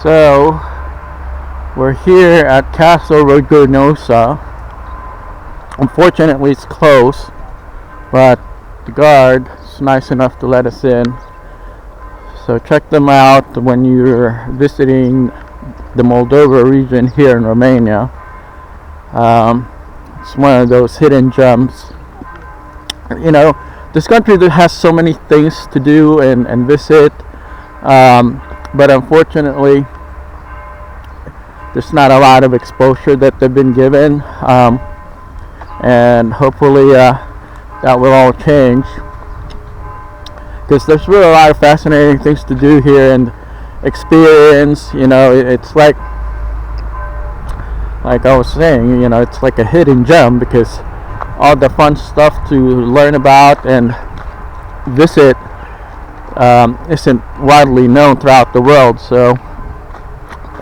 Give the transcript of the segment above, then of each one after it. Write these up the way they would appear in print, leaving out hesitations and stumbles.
So we're here at Castle Ruginoasa. Unfortunately, it's closed, but the guard is nice enough to let us in. So check them out when you're visiting the Moldova region here in Romania. It's one of those hidden gems. You know, this country that has so many things to do and visit, but unfortunately there's not a lot of exposure that they've been given, and hopefully that will all change, because there's really a lot of fascinating things to do here and experience. You know, it's like I was saying, you know, it's like a hidden gem, because all the fun stuff to learn about and visit isn't widely known throughout the world. So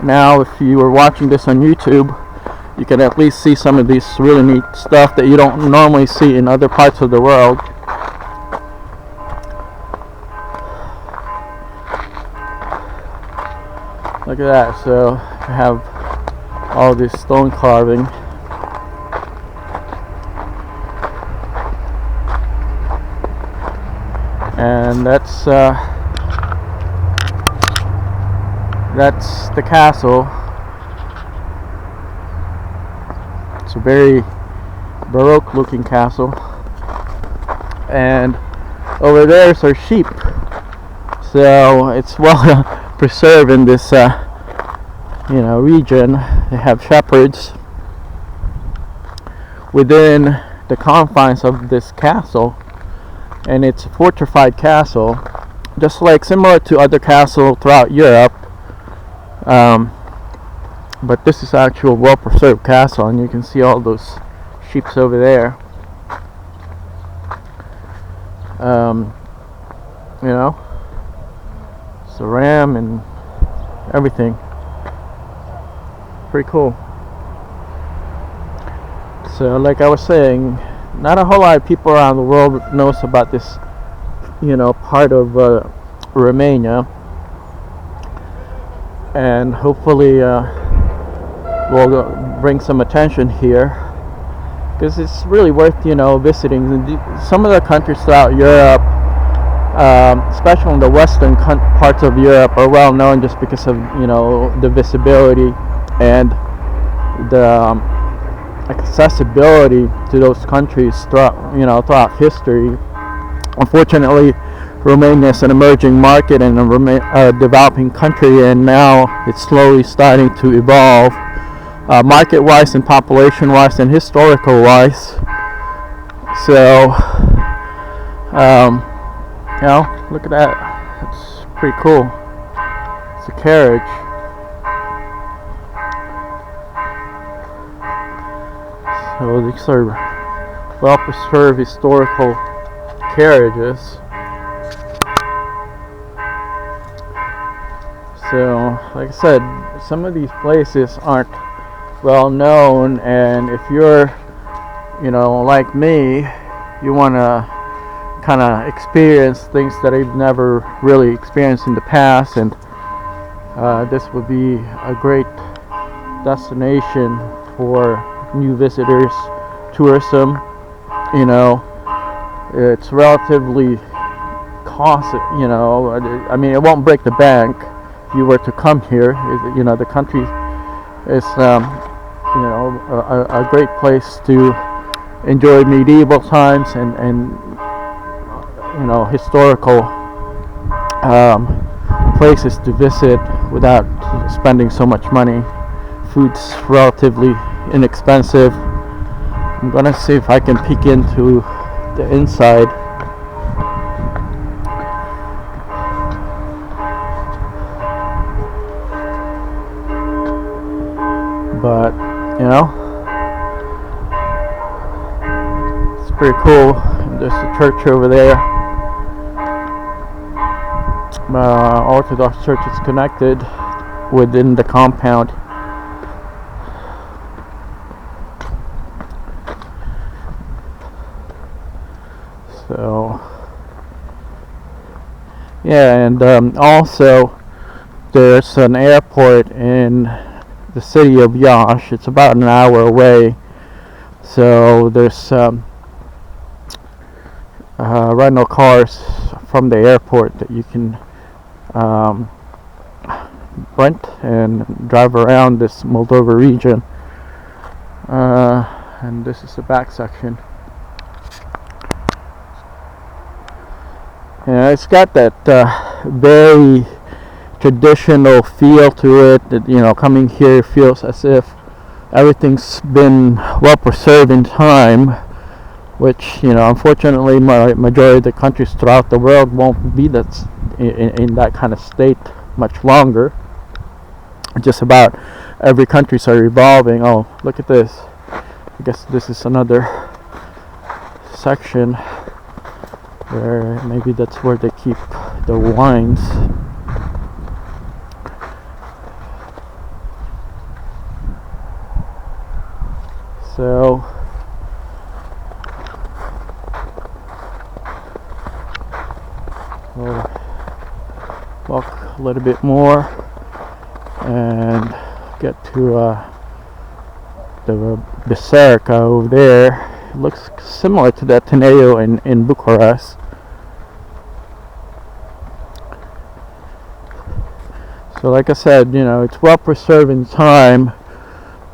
now, if you were watching this on YouTube, you can at least see some of these really neat stuff that you don't normally see in other parts of the world. Look at that. So I have all this stone carving. And that's the castle. It's a very Baroque looking castle, and over there's our sheep. So it's well preserved in this region. They have shepherds within the confines of this castle, and it's a fortified castle, just like similar to other castles throughout Europe. But this is actual well-preserved castle, and you can see all those sheep over there. It's a ram and everything. Pretty cool. So, like I was saying, not a whole lot of people around the world knows about this, part of Romania, and hopefully will bring some attention here, because it's really worth visiting. Some of the countries throughout Europe, especially in the western parts of Europe, are well known just because of the visibility and the accessibility to those countries throughout history. Unfortunately, Romania is an emerging market and a developing country, and now it's slowly starting to evolve, market-wise and population-wise and historical-wise. So, look at that. It's pretty cool. It's a carriage. So these are well-preserved historical carriages. So, like I said, some of these places aren't well known, and if you're, like me, you want to kind of experience things that I've never really experienced in the past, and this would be a great destination for new visitors, tourism. It's relatively costly. I mean, it won't break the bank if you were to come here. The country is a great place to enjoy medieval times and historical places to visit without spending so much money. Food's relatively inexpensive. I'm gonna see if I can peek into the inside. But it's pretty cool. There's a church over there. Orthodox church is connected within the compound. So yeah, and also there's an airport in the city of Yash. It's about an hour away. So there's rental cars from the airport that you can rent and drive around this Moldova region. And this is the back section. Yeah, it's got that very traditional feel to it. That, you know, coming here feels as if everything's been well preserved in time, which, you know, unfortunately majority of the countries throughout the world won't be that in that kind of state much longer. Just about every countries are evolving. Oh, look at this. I guess this is another section where maybe that's where they keep the wines. So we'll walk a little bit more and get to the Biserica over there. It looks similar to the Ateneo in Bucharest. So like I said, you know, it's well preserved in time.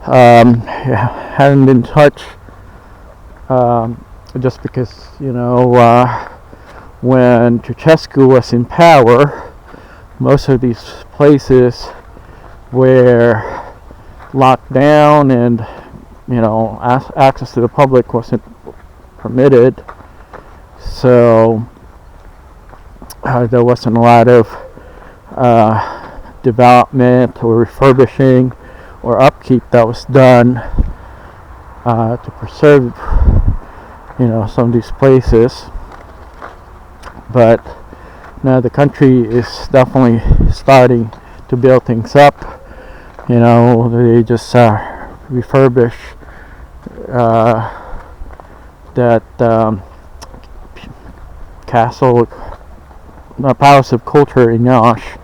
Hadn't been touched just because, you know, when Ceausescu was in power, most of these places were locked down, and, you know, access to the public wasn't permitted. So there wasn't a lot of development or refurbishing or upkeep that was done to preserve, you know, some of these places. But now the country is definitely starting to build things up. You know, they just refurbish that castle, Palace of Culture in Yash.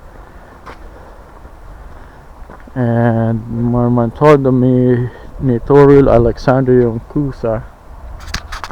And Marmantordomi Nitorul Alexandrium Kusa.